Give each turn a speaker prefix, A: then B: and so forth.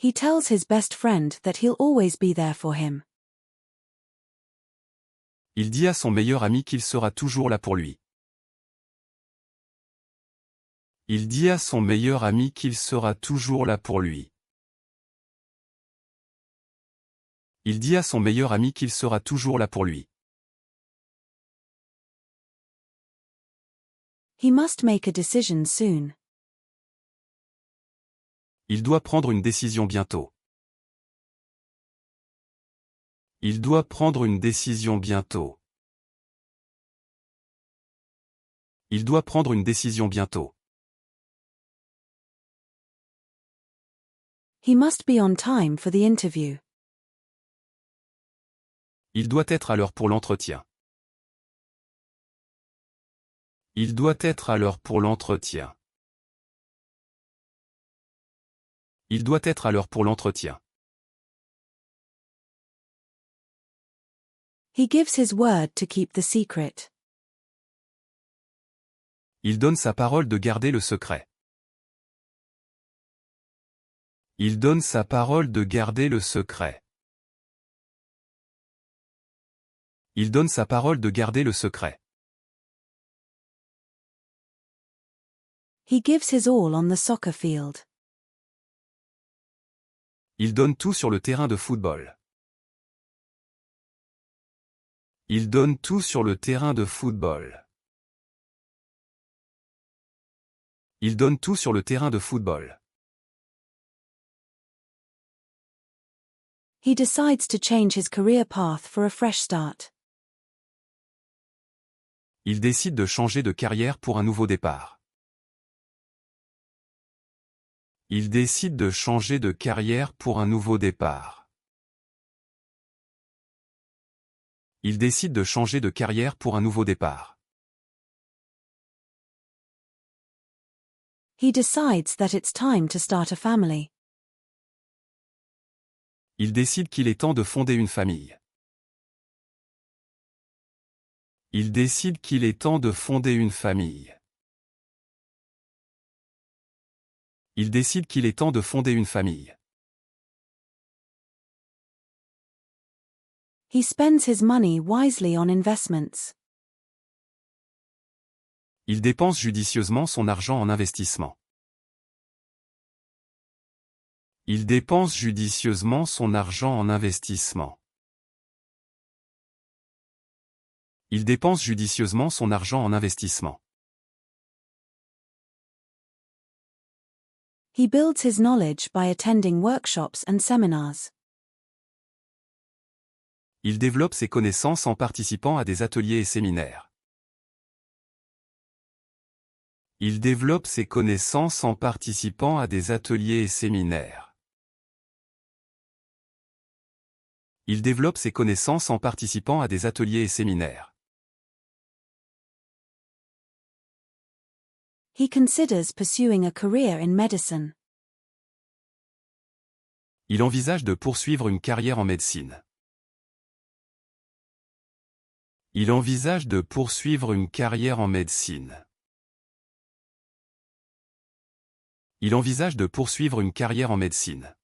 A: He tells his best friend that he'll always be there for him.
B: Il dit à son meilleur ami qu'il sera toujours là pour lui. Il dit à son meilleur ami qu'il sera toujours là pour lui. Il dit à son meilleur ami qu'il sera toujours là pour lui.
A: He must make a decision soon.
B: Il doit prendre une décision bientôt. Il doit prendre une décision bientôt. Il doit prendre une décision bientôt.
A: He must be on time for the interview.
B: Il doit être à l'heure pour l'entretien. Il doit être à l'heure pour l'entretien. Il doit être à l'heure pour l'entretien.
A: He gives his word to keep the secret.
B: Il donne sa parole de garder le secret. Il donne sa parole de garder le secret. Il donne sa parole de garder le secret.
A: He gives his all on the soccer field.
B: Il donne tout sur le terrain de football. Il donne tout sur le terrain de football. Il donne tout sur le terrain de football.
A: He decides to change his career path for a fresh start.
B: Il décide de changer de carrière pour un nouveau départ. Il décide de changer de carrière pour un nouveau départ. Il décide de changer de carrière pour un nouveau départ.
A: He decides that it's time to start a family.
B: Il décide qu'il est temps de fonder une famille. Il décide qu'il est temps de fonder une famille. Il décide qu'il est temps de fonder une famille.
A: He spends his money wisely on investments.
B: Il dépense judicieusement son argent en investissement. Il dépense judicieusement son argent en investissement. Il dépense judicieusement son argent en investissement.
A: He builds his knowledge by attending workshops and seminars.
B: Il développe ses connaissances en participant à des ateliers et séminaires. Il développe ses connaissances en participant à des ateliers et séminaires. Il développe ses connaissances en participant à des ateliers et séminaires.
A: He considers pursuing a career in medicine.
B: Il envisage de poursuivre une carrière en médecine. Il envisage de poursuivre une carrière en médecine. Il envisage de poursuivre une carrière en médecine.